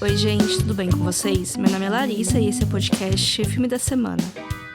Oi, gente, tudo bem com vocês? Meu nome é Larissa e esse é o podcast Filme da Semana.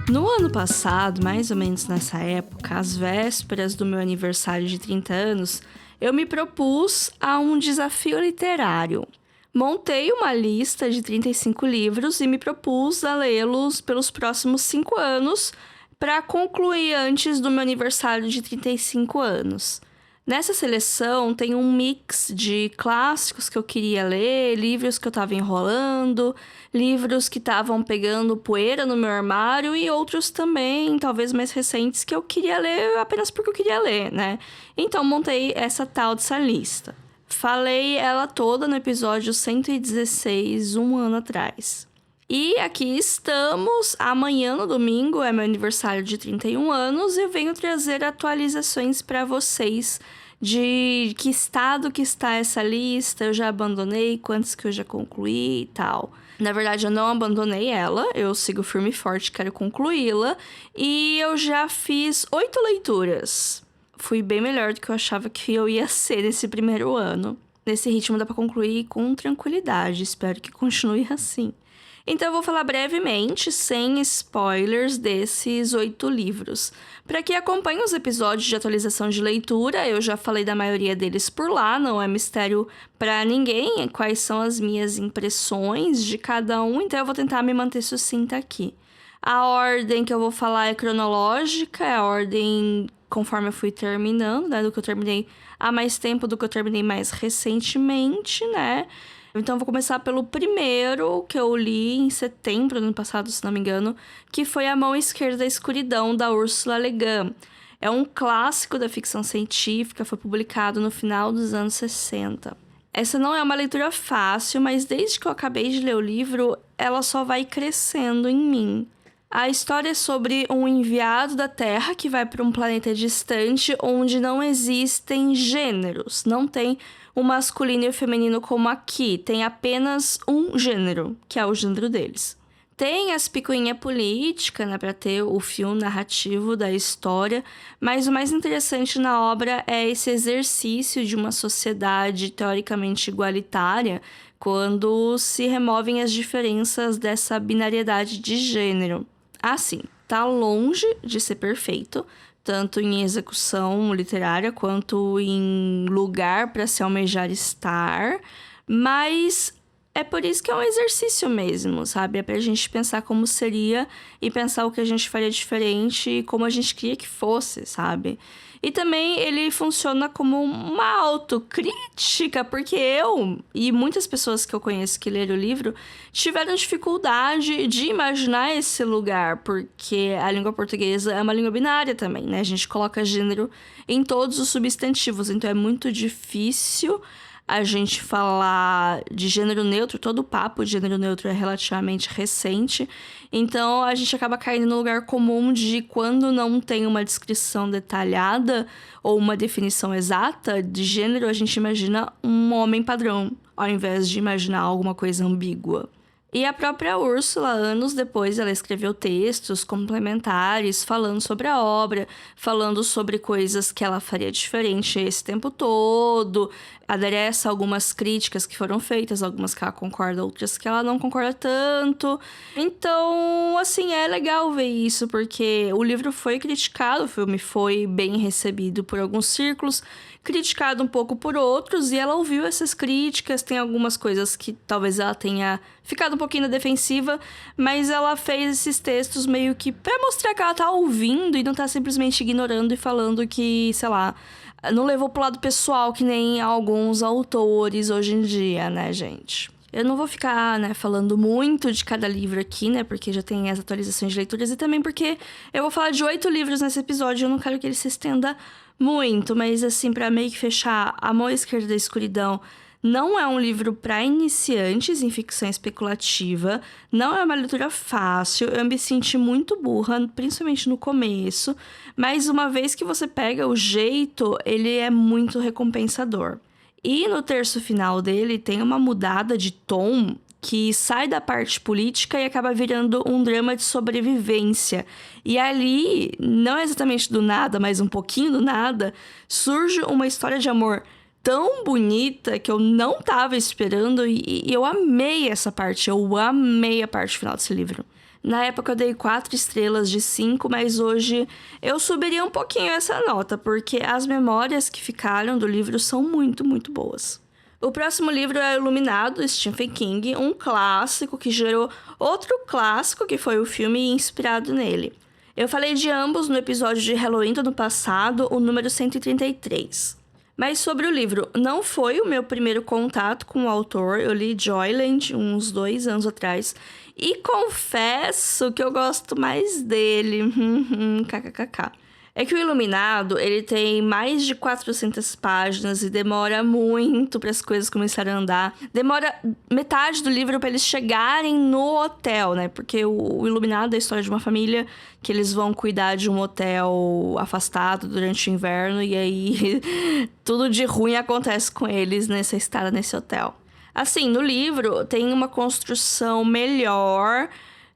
No ano passado, mais ou menos nessa época, às vésperas do meu aniversário de 30 anos, eu me propus a um desafio literário. Montei uma lista de 35 livros e me propus a lê-los pelos próximos 5 anos para concluir antes do meu aniversário de 35 anos. Nessa seleção tem um mix de clássicos que eu queria ler, livros que eu estava enrolando, livros que estavam pegando poeira no meu armário e outros também, talvez mais recentes, que eu queria ler apenas porque eu queria ler, né? Então montei dessa lista. Falei ela toda no episódio 116, um ano atrás. E aqui estamos, amanhã no domingo é meu aniversário de 31 anos e eu venho trazer atualizações para vocês de que estado que está essa lista, eu já abandonei, quantos que eu já concluí e tal. Na verdade, eu não abandonei ela, eu sigo firme e forte, quero concluí-la e eu já fiz 8 leituras. Fui bem melhor do que eu achava que eu ia ser nesse primeiro ano. Nesse ritmo dá para concluir com tranquilidade, espero que continue assim. Então eu vou falar brevemente, sem spoilers, desses 8 livros. Para quem acompanha os episódios de atualização de leitura, eu já falei da maioria deles por lá, não é mistério para ninguém quais são as minhas impressões de cada um, então eu vou tentar me manter sucinta aqui. A ordem que eu vou falar é cronológica, é a ordem conforme eu fui terminando, né? Do que eu terminei há mais tempo, do que eu terminei mais recentemente, né? Então, eu vou começar pelo primeiro que eu li em setembro do ano passado, se não me engano, que foi A Mão Esquerda da Escuridão, da Ursula Le Guin. É um clássico da ficção científica, foi publicado no final dos anos 60. Essa não é uma leitura fácil, mas desde que eu acabei de ler o livro, ela só vai crescendo em mim. A história é sobre um enviado da Terra que vai para um planeta distante onde não existem gêneros, não tem o masculino e o feminino como aqui, tem apenas um gênero, que é o gênero deles. Tem as picuinhas políticas, né, para ter o fio narrativo da história, mas o mais interessante na obra é esse exercício de uma sociedade teoricamente igualitária, quando se removem as diferenças dessa binariedade de gênero. Assim, tá longe de ser perfeito, tanto em execução literária quanto em lugar para se almejar estar, mas é por isso que é um exercício mesmo, sabe? É pra gente pensar como seria e pensar o que a gente faria diferente e como a gente queria que fosse, sabe? E também ele funciona como uma autocrítica, porque eu e muitas pessoas que eu conheço que leram o livro tiveram dificuldade de imaginar esse lugar, porque a língua portuguesa é uma língua binária também, né? A gente coloca gênero em todos os substantivos, então é muito difícil a gente falar de gênero neutro. Todo o papo de gênero neutro é relativamente recente, então a gente acaba caindo no lugar comum de quando não tem uma descrição detalhada ou uma definição exata de gênero, a gente imagina um homem padrão, ao invés de imaginar alguma coisa ambígua. E a própria Úrsula, anos depois, ela escreveu textos complementares falando sobre a obra, falando sobre coisas que ela faria diferente esse tempo todo, adereça algumas críticas que foram feitas, algumas que ela concorda, outras que ela não concorda tanto. Então, assim, é legal ver isso, porque o livro foi criticado, o filme foi bem recebido por alguns círculos, criticado um pouco por outros, e ela ouviu essas críticas. Tem algumas coisas que talvez ela tenha ficado um pouquinho na defensiva, mas ela fez esses textos meio que pra mostrar que ela tá ouvindo e não tá simplesmente ignorando e falando que, sei lá, não levou pro lado pessoal, que nem alguns autores hoje em dia, né, gente? Eu não vou ficar, né, falando muito de cada livro aqui, né, porque já tem as atualizações de leituras, e também porque eu vou falar de 8 livros nesse episódio, eu não quero que ele se estenda muito, mas assim, pra meio que fechar, A Mão Esquerda da Escuridão não é um livro para iniciantes em ficção especulativa, não é uma leitura fácil, eu me senti muito burra, principalmente no começo, mas uma vez que você pega o jeito, ele é muito recompensador. E no terço final dele tem uma mudada de tom que sai da parte política e acaba virando um drama de sobrevivência. E ali, não exatamente do nada, mas um pouquinho do nada, surge uma história de amor tão bonita que eu não tava esperando e eu amei essa parte, eu amei a parte final desse livro. Na época eu dei 4 estrelas de 5, mas hoje eu subiria um pouquinho essa nota, porque as memórias que ficaram do livro são muito, muito boas. O próximo livro é Iluminado, Stephen King, um clássico que gerou outro clássico que foi o filme inspirado nele. Eu falei de ambos no episódio de Halloween do ano passado, o número 133. Mas sobre o livro, não foi o meu primeiro contato com o autor, eu li Joyland uns 2 anos atrás, e confesso que eu gosto mais dele, kkkk. É que o Iluminado, ele tem mais de 400 páginas e demora muito para as coisas começarem a andar. Demora metade do livro para eles chegarem no hotel, né? Porque o Iluminado é a história de uma família que eles vão cuidar de um hotel afastado durante o inverno e aí tudo de ruim acontece com eles nessa estada nesse hotel. Assim, no livro tem uma construção melhor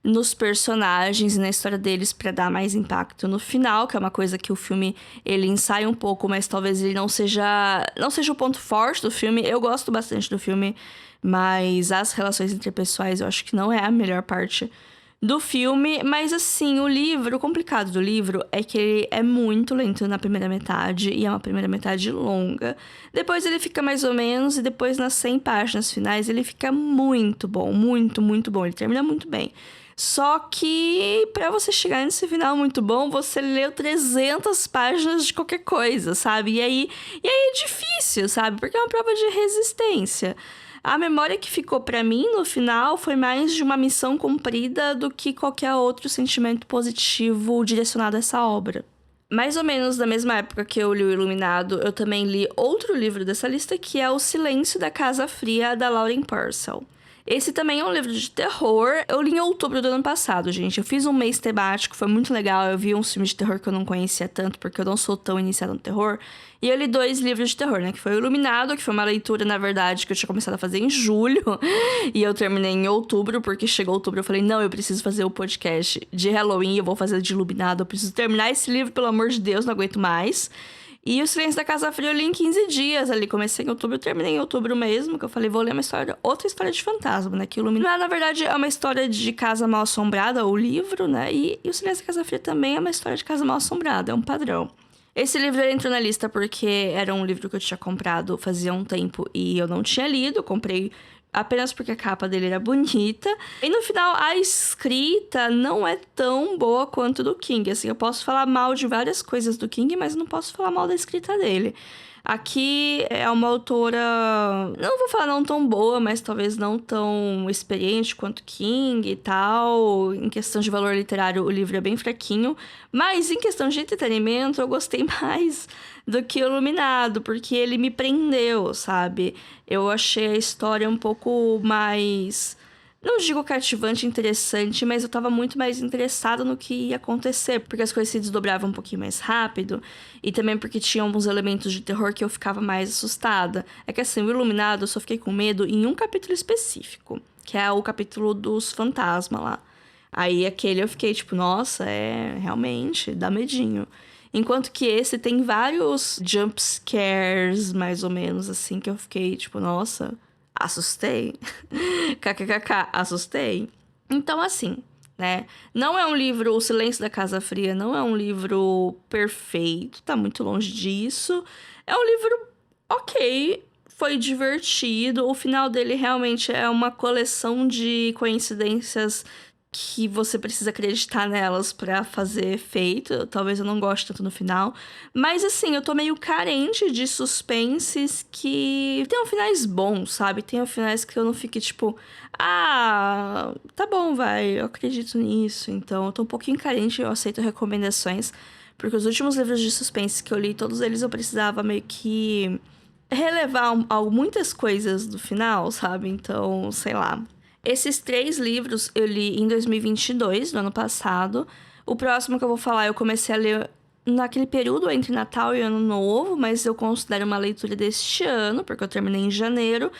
nos personagens e na história deles para dar mais impacto no final, que é uma coisa que o filme ele ensaia um pouco, mas talvez ele não seja o ponto forte do filme. Eu gosto bastante do filme, mas as relações interpessoais eu acho que não é a melhor parte do filme. Mas assim, o complicado do livro é que ele é muito lento na primeira metade e é uma primeira metade longa. Depois ele fica mais ou menos e depois nas 100 páginas finais ele fica muito bom, muito, muito bom. Ele termina muito bem. Só que pra você chegar nesse final muito bom, você leu 300 páginas de qualquer coisa, sabe? E aí é difícil, sabe? Porque é uma prova de resistência. A memória que ficou pra mim no final foi mais de uma missão cumprida do que qualquer outro sentimento positivo direcionado a essa obra. Mais ou menos na mesma época que eu li o Iluminado, eu também li outro livro dessa lista, que é O Silêncio da Casa Fria, da Lauren Purcell. Esse também é um livro de terror. Eu li em outubro do ano passado, gente. Eu fiz um mês temático, foi muito legal. Eu vi uns filmes de terror que eu não conhecia tanto, porque eu não sou tão iniciada no terror. E eu li 2 livros de terror, né? Que foi o Iluminado, que foi uma leitura, na verdade, que eu tinha começado a fazer em julho. E eu terminei em outubro, porque chegou outubro eu falei, não, eu preciso fazer o podcast de Halloween, eu vou fazer de Iluminado. Eu preciso terminar esse livro, pelo amor de Deus, não aguento mais. E O Silêncio da Casa Fria eu li em 15 dias ali. Comecei em outubro e terminei em outubro mesmo. Que eu falei, vou ler outra história de fantasma, né? Que Iluminado, na verdade, é uma história de casa mal assombrada, o livro, né? E O Silêncio da Casa Fria também é uma história de casa mal assombrada, é um padrão. Esse livro entrou na lista porque era um livro que eu tinha comprado fazia um tempo e eu não tinha lido. Eu comprei apenas porque a capa dele era bonita. E no final, a escrita não é tão boa quanto do King. Assim, eu posso falar mal de várias coisas do King, mas não posso falar mal da escrita dele. Aqui é uma autora, não vou falar não tão boa, mas talvez não tão experiente quanto King e tal. Em questão de valor literário, o livro é bem fraquinho. Mas em questão de entretenimento, eu gostei mais do que o Iluminado, porque ele me prendeu, sabe? Eu achei a história um pouco mais, não digo cativante, interessante, mas eu tava muito mais interessada no que ia acontecer, porque as coisas se desdobravam um pouquinho mais rápido, e também porque tinha alguns elementos de terror que eu ficava mais assustada. É que assim, o Iluminado eu só fiquei com medo em um capítulo específico, que é o capítulo dos fantasmas lá. Aí aquele eu fiquei tipo, nossa, realmente, dá medinho. Enquanto que esse tem vários jump scares, mais ou menos, assim, que eu fiquei tipo, nossa, assustei. KKKK, assustei. Então, assim, né? Não é um livro, O Silêncio da Casa Fria não é um livro perfeito, tá muito longe disso. É um livro ok, foi divertido. O final dele realmente é uma coleção de coincidências que você precisa acreditar nelas pra fazer efeito. Talvez eu não goste tanto no final. Mas, assim, eu tô meio carente de suspenses que tenham finais bons, sabe? Tenham finais que eu não fique, tipo... Ah, tá bom, vai. Eu acredito nisso. Então, eu tô um pouquinho carente. Eu aceito recomendações. Porque os últimos livros de suspense que eu li, todos eles eu precisava meio que relevar muitas coisas do final, sabe? Então, sei lá... Esses 3 livros eu li em 2022, no ano passado. O próximo que eu vou falar eu comecei a ler naquele período entre Natal e Ano Novo, mas eu considero uma leitura deste ano, porque eu terminei em janeiro.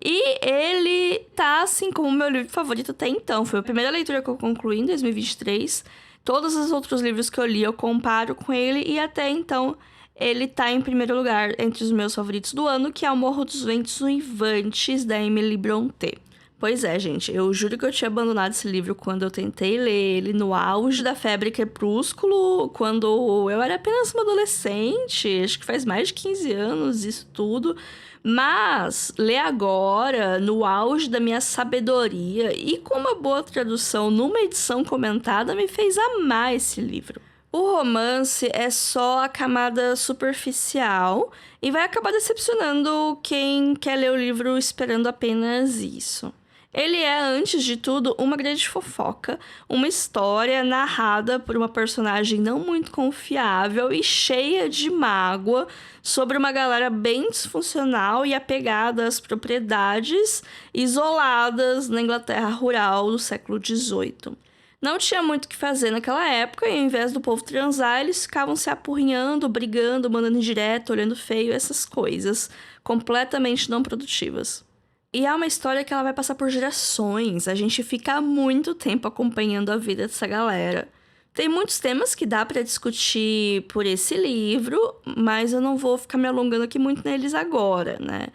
E ele tá, assim, como o meu livro favorito até então. Foi a primeira leitura que eu concluí em 2023. Todos os outros livros que eu li eu comparo com ele e até então ele tá em primeiro lugar entre os meus favoritos do ano, que é O Morro dos Ventos Uivantes, da Emily Brontë. Pois é, gente, eu juro que eu tinha abandonado esse livro quando eu tentei ler ele no auge da febre Crepúsculo, quando eu era apenas uma adolescente, acho que faz mais de 15 anos isso tudo. Mas ler agora, no auge da minha sabedoria e com uma boa tradução numa edição comentada, me fez amar esse livro. O romance é só a camada superficial e vai acabar decepcionando quem quer ler o livro esperando apenas isso. Ele é, antes de tudo, uma grande fofoca, uma história narrada por uma personagem não muito confiável e cheia de mágoa sobre uma galera bem disfuncional e apegada às propriedades isoladas na Inglaterra rural do século XVIII. Não tinha muito o que fazer naquela época e, ao invés do povo transar, eles ficavam se apurrinhando, brigando, mandando indireta, olhando feio, essas coisas completamente não produtivas. E é uma história que ela vai passar por gerações. A gente fica há muito tempo acompanhando a vida dessa galera. Tem muitos temas que dá pra discutir por esse livro, mas eu não vou ficar me alongando aqui muito neles agora, né?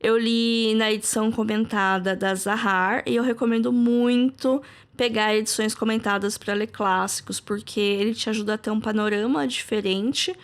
Eu li na edição comentada da Zahar e eu recomendo muito pegar edições comentadas para ler clássicos, porque ele te ajuda a ter um panorama diferente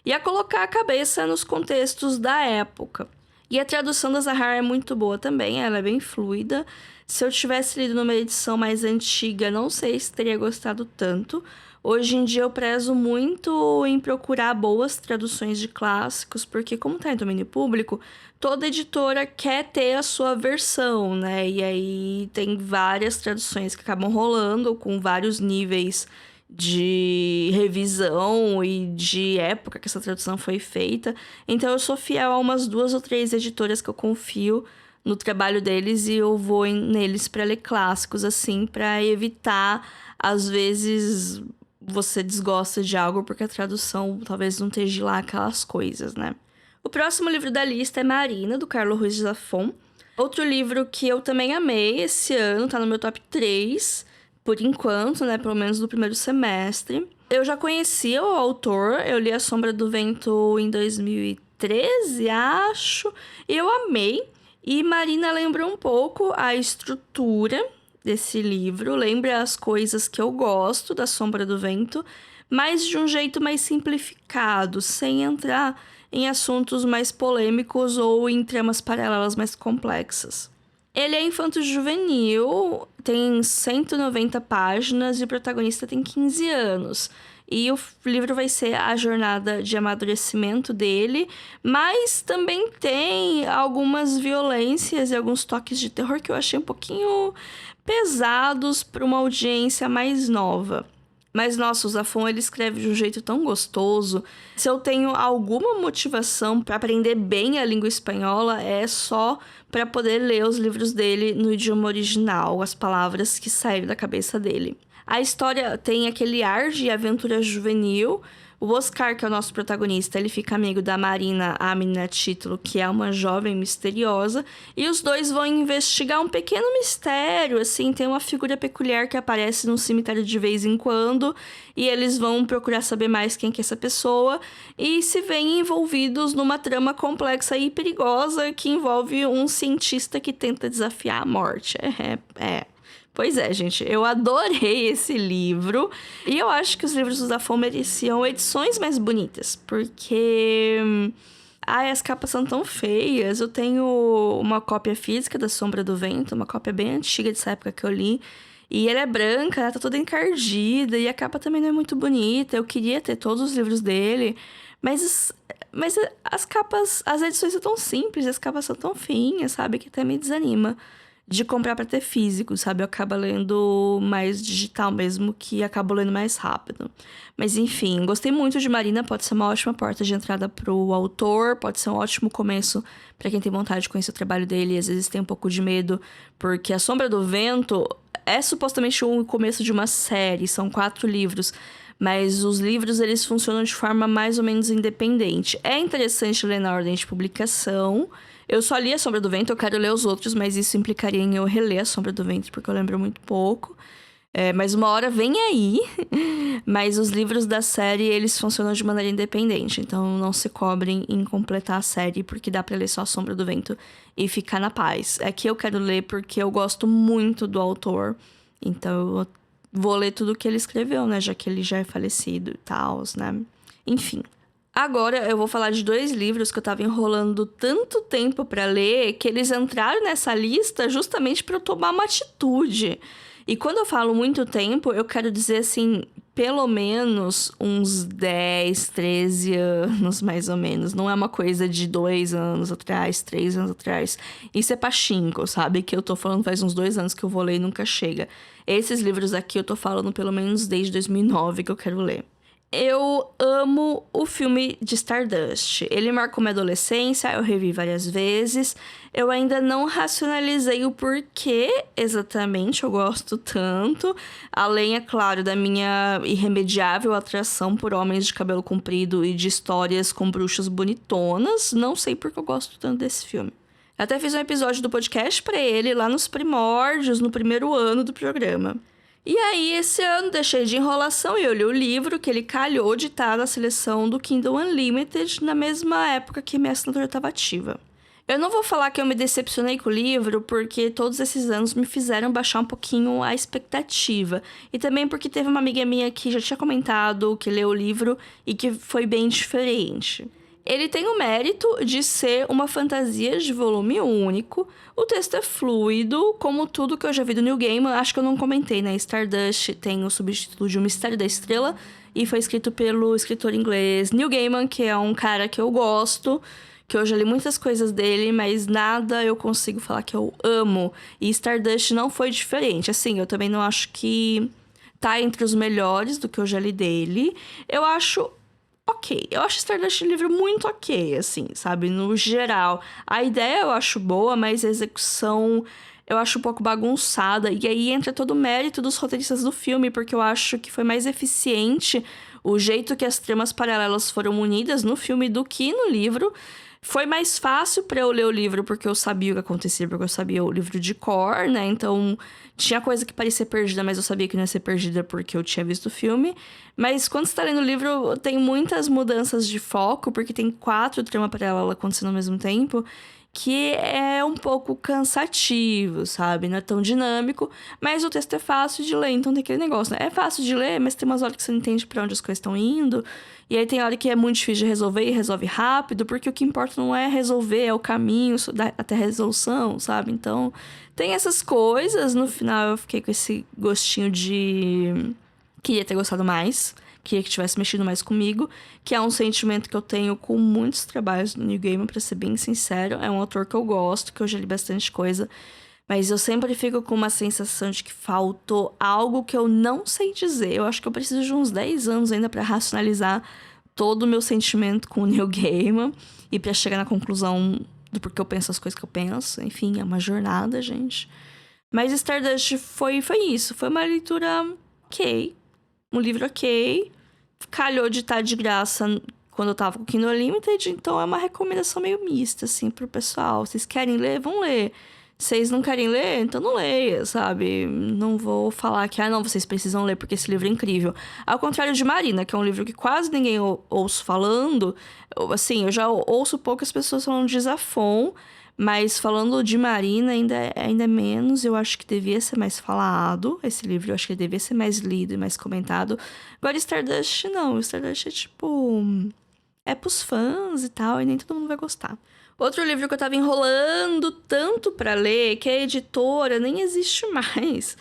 e a colocar a cabeça nos contextos da época. E a tradução da Zahar é muito boa também, ela é bem fluida. Se eu tivesse lido numa edição mais antiga, não sei se teria gostado tanto. Hoje em dia eu prezo muito em procurar boas traduções de clássicos, porque como tá em domínio público, toda editora quer ter a sua versão, né? E aí tem várias traduções que acabam rolando com vários níveis de revisão e de época que essa tradução foi feita. Então eu sou fiel a umas 2 ou 3 editoras que eu confio no trabalho deles e eu vou neles para ler clássicos, assim, para evitar, às vezes, você desgosta de algo porque a tradução talvez não esteja lá aquelas coisas, né? O próximo livro da lista é Marina, do Carlos Ruiz Zafón. Outro livro que eu também amei esse ano, tá no meu top 3, por enquanto, né? Pelo menos do primeiro semestre. Eu já conhecia o autor, eu li A Sombra do Vento em 2013, acho, e eu amei. E Marina lembra um pouco a estrutura desse livro, lembra as coisas que eu gosto da Sombra do Vento, mas de um jeito mais simplificado, sem entrar em assuntos mais polêmicos ou em tramas paralelas mais complexas. Ele é infanto-juvenil, tem 190 páginas e o protagonista tem 15 anos. E o livro vai ser a jornada de amadurecimento dele, mas também tem algumas violências e alguns toques de terror que eu achei um pouquinho pesados para uma audiência mais nova. Mas, nossa, o Zafón, ele escreve de um jeito tão gostoso. Se eu tenho alguma motivação para aprender bem a língua espanhola, é só para poder ler os livros dele no idioma original, as palavras que saem da cabeça dele. A história tem aquele ar de aventura juvenil. O Oscar, que é o nosso protagonista, ele fica amigo da Marina, a menina título, que é uma jovem misteriosa, e os dois vão investigar um pequeno mistério, assim, tem uma figura peculiar que aparece num cemitério de vez em quando, e eles vão procurar saber mais quem que é essa pessoa, e se veem envolvidos numa trama complexa e perigosa que envolve um cientista que tenta desafiar a morte. Pois é, gente, eu adorei esse livro e eu acho que os livros do Zafón mereciam edições mais bonitas, porque as capas são tão feias. Eu tenho uma cópia física da Sombra do Vento, uma cópia bem antiga dessa época que eu li, e ela é branca, ela tá toda encardida e a capa também não é muito bonita. Eu queria ter todos os livros dele, mas as capas, as edições são tão simples, as capas são tão feinhas, sabe, que até me desanima de comprar para ter físico, sabe? Eu acabo lendo mais digital mesmo, que acabo lendo mais rápido. Mas enfim, gostei muito de Marina, pode ser uma ótima porta de entrada pro autor, pode ser um ótimo começo para quem tem vontade de conhecer o trabalho dele e às vezes tem um pouco de medo, porque A Sombra do Vento é supostamente o começo de uma série, são 4 livros, mas os livros eles funcionam de forma mais ou menos independente. É interessante ler na ordem de publicação. Eu só li A Sombra do Vento, eu quero ler os outros, mas isso implicaria em eu reler A Sombra do Vento, porque eu lembro muito pouco. Mas uma hora vem aí. Mas os livros da série, eles funcionam de maneira independente. Então não se cobrem em completar a série, porque dá pra ler só A Sombra do Vento e ficar na paz. É que eu quero ler porque eu gosto muito do autor. Então eu vou ler tudo que ele escreveu, né? Já que ele já é falecido e tal, né? Enfim. Agora eu vou falar de 2 livros que eu tava enrolando tanto tempo pra ler que eles entraram nessa lista justamente pra eu tomar uma atitude. E quando eu falo muito tempo, eu quero dizer assim, pelo menos uns 10, 13 anos, mais ou menos. Não é uma coisa de 2 anos atrás, 3 anos atrás. Isso é pachinko, sabe? Que eu tô falando faz uns 2 anos que eu vou ler e nunca chega. Esses livros aqui eu tô falando pelo menos desde 2009 que eu quero ler. Eu amo o filme de Stardust. Ele marcou minha adolescência, eu revi várias vezes. Eu ainda não racionalizei o porquê exatamente eu gosto tanto. Além, é claro, da minha irremediável atração por homens de cabelo comprido e de histórias com bruxas bonitonas. Não sei por que eu gosto tanto desse filme. Até fiz um episódio do podcast pra ele lá nos primórdios, no primeiro ano do programa. E aí, esse ano, deixei de enrolação e eu li o livro, que ele calhou de estar na seleção do Kindle Unlimited, na mesma época que minha assinatura estava ativa. Eu não vou falar que eu me decepcionei com o livro, porque todos esses anos me fizeram baixar um pouquinho a expectativa. E também porque teve uma amiga minha que já tinha comentado que leu o livro e que foi bem diferente. Ele tem o mérito de ser uma fantasia de volume único. O texto é fluido, como tudo que eu já vi do Neil Gaiman. Acho que eu não comentei, né? Stardust tem o subtítulo de O Mistério da Estrela e foi escrito pelo escritor inglês Neil Gaiman, que é um cara que eu gosto, que eu já li muitas coisas dele, mas nada eu consigo falar que eu amo. E Stardust não foi diferente. Assim, eu também não acho que tá entre os melhores do que eu já li dele. Eu acho ok. Eu acho Stardust livro muito ok, assim, sabe? No geral. A ideia eu acho boa, mas a execução eu acho um pouco bagunçada. E aí entra todo o mérito dos roteiristas do filme, porque eu acho que foi mais eficiente o jeito que as tramas paralelas foram unidas no filme do que no livro. Foi mais fácil pra eu ler o livro porque eu sabia o que acontecia, porque eu sabia o livro de cor, né? Então, tinha coisa que parecia perdida, mas eu sabia que não ia ser perdida porque eu tinha visto o filme. Mas quando você tá lendo o livro, tem muitas mudanças de foco, porque tem 4 tramas paralelas acontecendo ao mesmo tempo, que é um pouco cansativo, sabe? Não é tão dinâmico, mas o texto é fácil de ler, então tem aquele negócio, né? É fácil de ler, mas tem umas horas que você não entende pra onde as coisas estão indo, e aí tem hora que é muito difícil de resolver e resolve rápido, porque o que importa não é resolver, é o caminho até a resolução, sabe? Então, tem essas coisas. No final, eu fiquei com esse gostinho de queria ter gostado mais, queria que tivesse mexido mais comigo, que é um sentimento que eu tenho com muitos trabalhos do Neil Gaiman, pra ser bem sincero. É um autor que eu gosto, que eu já li bastante coisa, mas eu sempre fico com uma sensação de que faltou algo que eu não sei dizer. Eu acho que eu preciso de uns 10 anos ainda pra racionalizar todo o meu sentimento com o Neil Gaiman e pra chegar na conclusão do porquê eu penso as coisas que eu penso. Enfim, é uma jornada, gente. Mas Stardust foi isso. Foi uma leitura ok. Um livro ok. Calhou de estar de graça quando eu tava com o Kindle Unlimited, então é uma recomendação meio mista, assim, pro pessoal. Vocês querem ler? Vão ler. Vocês não querem ler? Então não leia, sabe? Não vou falar que, não, vocês precisam ler porque esse livro é incrível. Ao contrário de Marina, que é um livro que quase ninguém ouço falando. Assim, eu já ouço poucas pessoas falando de Zafon, mas falando de Marina ainda menos. Eu acho que devia ser mais falado. Esse livro eu acho que devia ser mais lido e mais comentado. Agora Stardust não. Stardust é tipo... é pros fãs e tal, e nem todo mundo vai gostar. Outro livro que eu tava enrolando tanto pra ler, que a editora nem existe mais,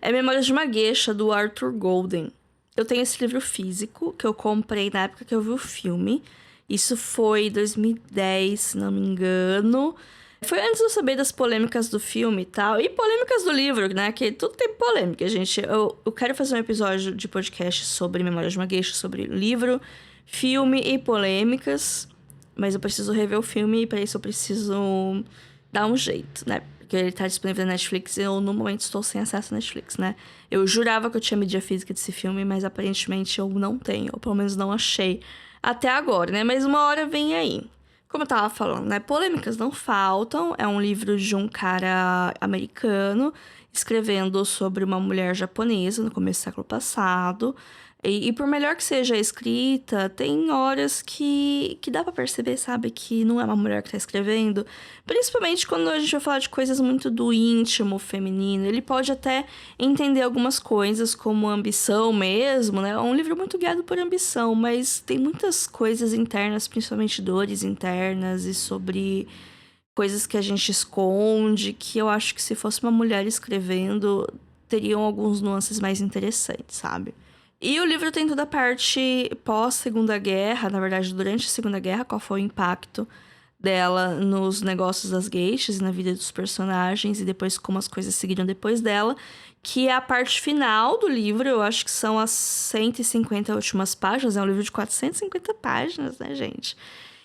é Memórias de uma Geisha, do Arthur Golden. Eu tenho esse livro físico, que eu comprei na época que eu vi o filme. Isso foi 2010, se não me engano. Foi antes de eu saber das polêmicas do filme e tal. E polêmicas do livro, né? Que tudo tem polêmica, gente. Eu quero fazer um episódio de podcast sobre Memórias de uma Geisha, sobre livro, filme e polêmicas. Mas eu preciso rever o filme e pra isso eu preciso dar um jeito, né? Porque ele tá disponível na Netflix e eu, no momento, estou sem acesso à Netflix, né? Eu jurava que eu tinha mídia física desse filme, mas aparentemente eu não tenho. Ou pelo menos não achei até agora, né? Mas uma hora vem aí. Como eu tava falando, né? Polêmicas não faltam. É um livro de um cara americano escrevendo sobre uma mulher japonesa no começo do século passado. E por melhor que seja a escrita, tem horas que dá pra perceber, sabe? Que não é uma mulher que tá escrevendo. Principalmente quando a gente vai falar de coisas muito do íntimo feminino. Ele pode até entender algumas coisas como ambição mesmo, né? É um livro muito guiado por ambição, mas tem muitas coisas internas, principalmente dores internas e sobre coisas que a gente esconde, que eu acho que se fosse uma mulher escrevendo, teriam alguns nuances mais interessantes, sabe? E o livro tem toda a parte pós-Segunda Guerra, na verdade, durante a Segunda Guerra, qual foi o impacto dela nos negócios das geishas e na vida dos personagens, e depois como as coisas seguiram depois dela, que é a parte final do livro, eu acho que são as 150 últimas páginas, é um livro de 450 páginas, né, gente?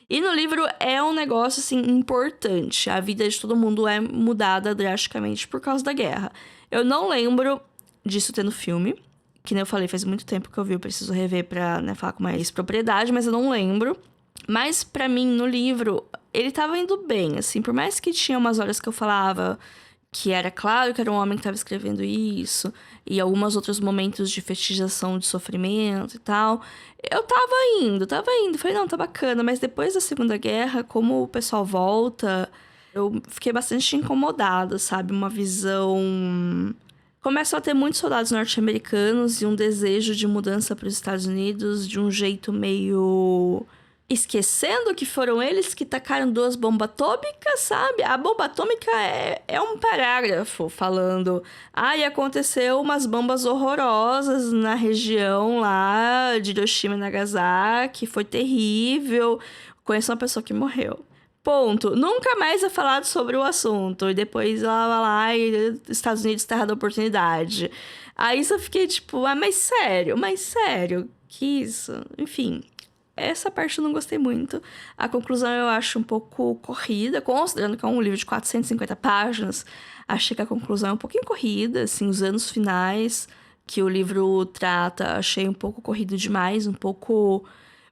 E no livro é um negócio, assim, importante. A vida de todo mundo é mudada drasticamente por causa da guerra. Eu não lembro disso ter no filme. Que nem eu falei, faz muito tempo que eu vi, eu preciso rever pra, né, falar com mais propriedade, mas eu não lembro. Mas pra mim, no livro, ele tava indo bem, assim. Por mais que tinha umas horas que eu falava que era claro que era um homem que tava escrevendo isso, e alguns outros momentos de fetichização de sofrimento e tal. Eu tava indo. Falei, não, tá bacana. Mas depois da Segunda Guerra, como o pessoal volta, eu fiquei bastante incomodada, sabe? Uma visão. Começam a ter muitos soldados norte-americanos e um desejo de mudança para os Estados Unidos de um jeito meio esquecendo que foram eles que tacaram 2 bombas atômicas, sabe? A bomba atômica é um parágrafo falando... e aconteceu umas bombas horrorosas na região lá de Hiroshima e Nagasaki, foi terrível. Conheço uma pessoa que morreu. Ponto. Nunca mais é falado sobre o assunto. E depois ela vai lá e Estados Unidos, terra da oportunidade. Aí só fiquei tipo, mas sério, que isso? Enfim... Essa parte eu não gostei muito. A conclusão eu acho um pouco corrida, considerando que é um livro de 450 páginas. Achei que a conclusão é um pouquinho corrida, assim, os anos finais que o livro trata, achei um pouco corrido demais, um pouco...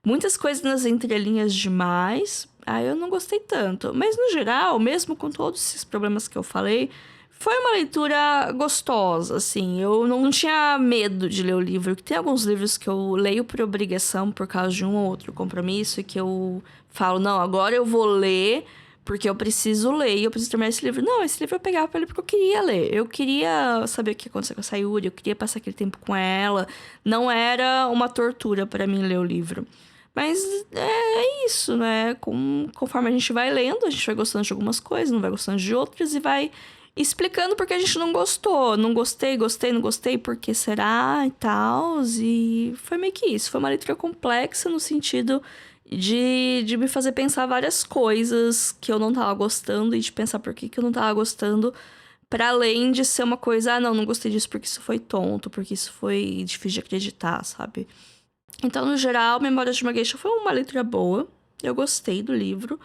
Muitas coisas nas entrelinhas demais. Aí eu não gostei tanto. Mas, no geral, mesmo com todos esses problemas que eu falei... Foi uma leitura gostosa, assim. Eu não tinha medo de ler o livro. Que tem alguns livros que eu leio por obrigação, por causa de um ou outro compromisso, e que eu falo, não, agora eu vou ler, porque eu preciso ler e eu preciso terminar esse livro. Não, esse livro eu pegava pra ler porque eu queria ler. Eu queria saber o que aconteceu com a Sayuri, eu queria passar aquele tempo com ela. Não era uma tortura pra mim ler o livro. Mas é isso, né? Conforme a gente vai lendo, a gente vai gostando de algumas coisas, não vai gostando de outras, e vai... explicando porque a gente não gostou. Não gostei, não gostei, porque será e tal. E foi meio que isso. Foi uma leitura complexa no sentido de me fazer pensar várias coisas que eu não tava gostando e de pensar por que eu não tava gostando. Para além de ser uma coisa, não gostei disso porque isso foi tonto, porque isso foi difícil de acreditar, sabe? Então, no geral, Memórias de uma Geisha foi uma leitura boa. Eu gostei do livro.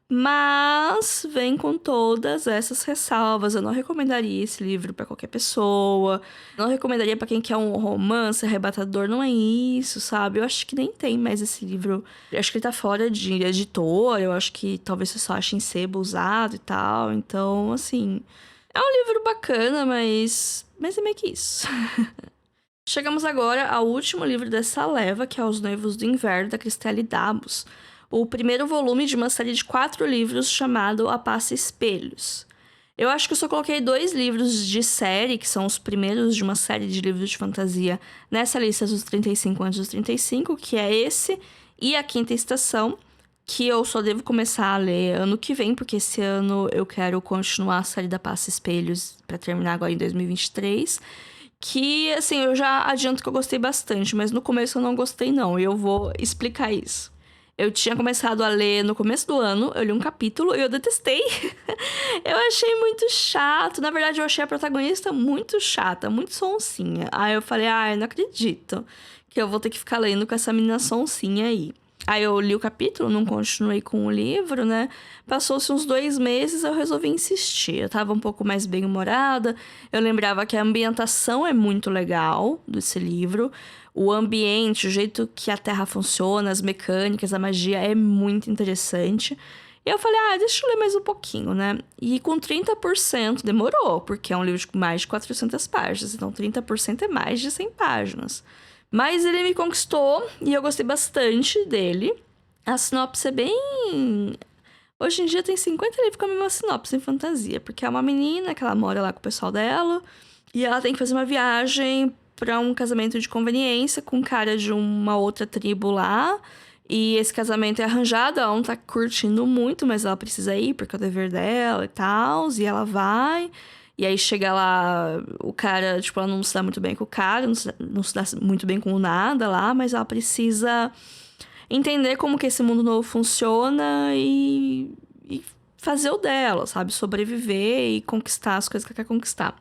Mas vem com todas essas ressalvas. Eu não recomendaria esse livro para qualquer pessoa. Não recomendaria para quem quer um romance arrebatador. Não é isso, sabe? Eu acho que nem tem mais esse livro. Eu acho que ele tá fora de editor. Eu acho que talvez você só ache em sebo usado e tal. Então, assim... É um livro bacana, mas é meio que isso. Chegamos agora ao último livro dessa leva, que é Os Noivos do Inverno, da Cristelle Dabos. O primeiro volume de uma série de 4 livros chamado A Passa Espelhos. Eu acho que eu só coloquei 2 livros de série, que são os primeiros de uma série de livros de fantasia, nessa lista dos 35 antes dos 35, que é esse e A Quinta Estação, que eu só devo começar a ler ano que vem, porque esse ano eu quero continuar a série da Passa Espelhos para terminar agora em 2023. Que, assim, eu já adianto que eu gostei bastante, mas no começo eu não gostei não, e eu vou explicar isso. Eu tinha começado a ler no começo do ano, eu li um capítulo e eu detestei. Eu achei muito chato. Na verdade, eu achei a protagonista muito chata, muito sonsinha. Aí eu falei, eu não acredito que eu vou ter que ficar lendo com essa menina sonsinha aí. Aí eu li o capítulo, não continuei com o livro, né? Passou-se uns 2 meses, eu resolvi insistir. Eu tava um pouco mais bem-humorada. Eu lembrava que a ambientação é muito legal desse livro. O ambiente, o jeito que a Terra funciona, as mecânicas, a magia é muito interessante. E eu falei, deixa eu ler mais um pouquinho, né? E com 30% demorou, porque é um livro com mais de 400 páginas. Então 30% é mais de 100 páginas. Mas ele me conquistou e eu gostei bastante dele. A sinopse é bem... Hoje em dia tem 50 livros com a mesma sinopse em fantasia. Porque é uma menina que ela mora lá com o pessoal dela. E ela tem que fazer uma viagem pra um casamento de conveniência com um cara de uma outra tribo lá. E esse casamento é arranjado, ela não tá curtindo muito, mas ela precisa ir porque é o dever dela e tal. E ela vai... E aí chega lá, o cara, tipo, ela não se dá muito bem com o cara, não se dá muito bem com nada lá, mas ela precisa entender como que esse mundo novo funciona e fazer o dela, sabe? Sobreviver e conquistar as coisas que ela quer conquistar.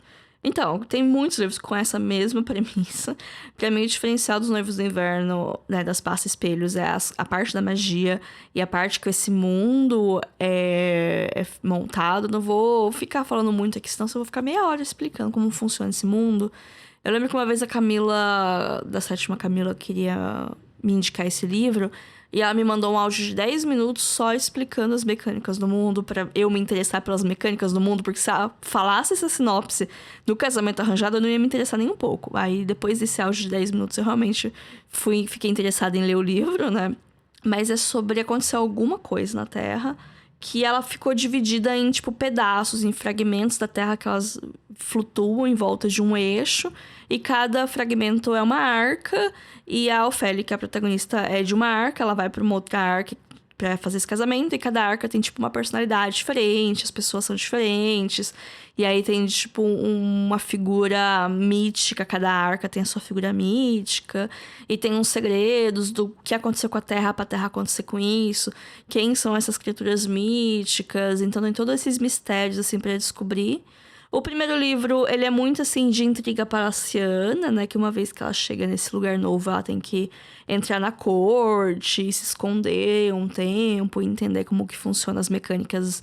Então, tem muitos livros com essa mesma premissa. Pra mim, o diferencial dos Noivos do Inverno, né, das Passa Espelhos, é a parte da magia e a parte que esse mundo é montado. Não vou ficar falando muito aqui, senão eu vou ficar meia hora explicando como funciona esse mundo. Eu lembro que uma vez a Camila, da Sétima Camila, queria me indicar esse livro. E ela me mandou um áudio de 10 minutos só explicando as mecânicas do mundo, pra eu me interessar pelas mecânicas do mundo, porque se ela falasse essa sinopse do Casamento Arranjado, eu não ia me interessar nem um pouco. Aí, depois desse áudio de 10 minutos, eu realmente fiquei interessada em ler o livro, né? Mas é sobre acontecer alguma coisa na Terra que ela ficou dividida em, tipo, pedaços, em fragmentos da Terra que elas flutuam em volta de um eixo. E cada fragmento é uma arca. E a Ofélia, que é a protagonista, é de uma arca. Ela vai para uma outra arca pra fazer esse casamento. E cada arca tem, tipo, uma personalidade diferente. As pessoas são diferentes. E aí tem, tipo, uma figura mítica. Cada arca tem a sua figura mítica. E tem uns segredos do que aconteceu com a Terra pra Terra acontecer com isso. Quem são essas criaturas míticas. Então tem todos esses mistérios, assim, pra descobrir. O primeiro livro, ele é muito, assim, de intriga palaciana, né? Que uma vez que ela chega nesse lugar novo, ela tem que entrar na corte, se esconder um tempo, entender como que funcionam as mecânicas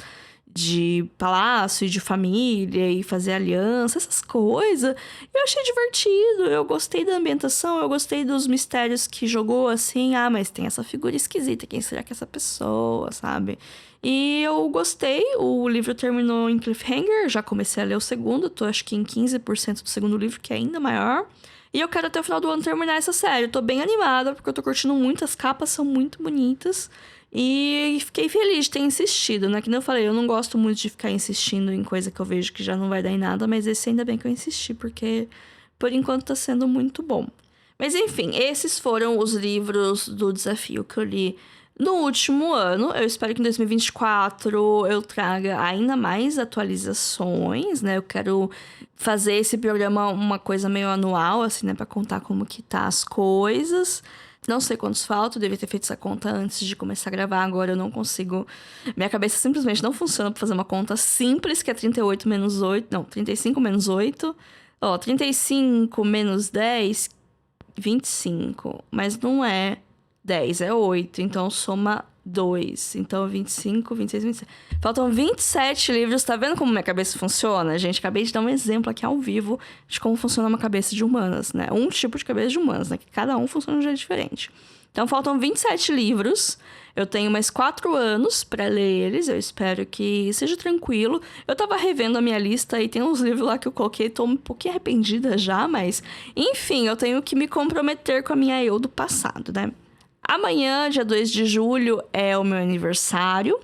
de palácio e de família e fazer aliança, essas coisas. Eu achei divertido, eu gostei da ambientação, eu gostei dos mistérios que jogou, assim. Mas tem essa figura esquisita, quem será que é essa pessoa, sabe? E eu gostei, o livro terminou em cliffhanger, já comecei a ler o segundo, tô acho que em 15% do segundo livro, que é ainda maior. E eu quero até o final do ano terminar essa série, eu tô bem animada, porque eu tô curtindo muito, as capas são muito bonitas. E fiquei feliz de ter insistido, né? Que nem eu falei, eu não gosto muito de ficar insistindo em coisa que eu vejo que já não vai dar em nada, mas esse ainda bem que eu insisti, porque por enquanto tá sendo muito bom. Mas enfim, esses foram os livros do desafio que eu li no último ano. Eu espero que em 2024 eu traga ainda mais atualizações, né? Eu quero fazer esse programa uma coisa meio anual, assim, né? Pra contar como que tá as coisas. Não sei quantos faltam, devia ter feito essa conta antes de começar a gravar, agora eu não consigo. Minha cabeça simplesmente não funciona pra fazer uma conta simples, que é 38 menos 8. Não, 35 menos 8. 35 menos 10, 25. Mas não é 10, é 8. Então soma 2. Então 25, 26, 27. Faltam 27 livros. Tá vendo como minha cabeça funciona? Gente, acabei de dar um exemplo aqui ao vivo de como funciona uma cabeça de humanas, né? Um tipo de cabeça de humanas, né? Que cada um funciona de um jeito diferente. Então faltam 27 livros. Eu tenho mais 4 anos pra ler eles. Eu espero que seja tranquilo. Eu tava revendo a minha lista e tem uns livros lá que eu coloquei. Tô um pouquinho arrependida já, mas... Enfim, eu tenho que me comprometer com a minha eu do passado, né? Amanhã, dia 2 de julho, é o meu aniversário.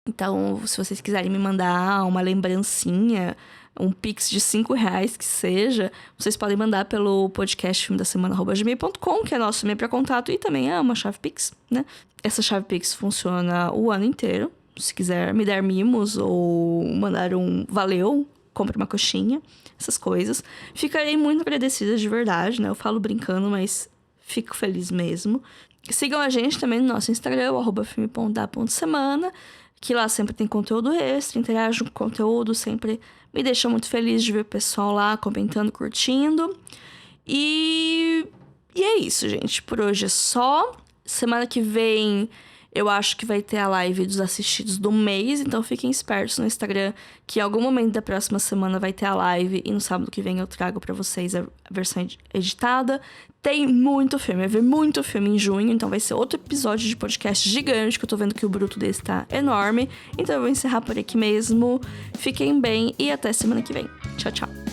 Então, se vocês quiserem me mandar uma lembrancinha, um pix de R$5 que seja, vocês podem mandar pelo podcast filmedasemana@gmail.com, que é nosso e-mail para contato, e também é uma chave pix, né? Essa chave pix funciona o ano inteiro. Se quiser me dar mimos ou mandar um valeu, compre uma coxinha, essas coisas. Ficarei muito agradecida de verdade, né? Eu falo brincando, mas fico feliz mesmo. Sigam a gente também no nosso Instagram, @filme.da.semana, que lá sempre tem conteúdo extra, interagem com o conteúdo, sempre me deixa muito feliz de ver o pessoal lá comentando, curtindo. E é isso, gente. Por hoje é só. Semana que vem eu acho que vai ter a live dos assistidos do mês, então fiquem espertos no Instagram que em algum momento da próxima semana vai ter a live e no sábado que vem eu trago pra vocês a versão editada. Tem muito filme, vai ver muito filme em junho, então vai ser outro episódio de podcast gigante, que eu tô vendo que o bruto desse tá enorme. Então eu vou encerrar por aqui mesmo. Fiquem bem e até semana que vem. Tchau, tchau.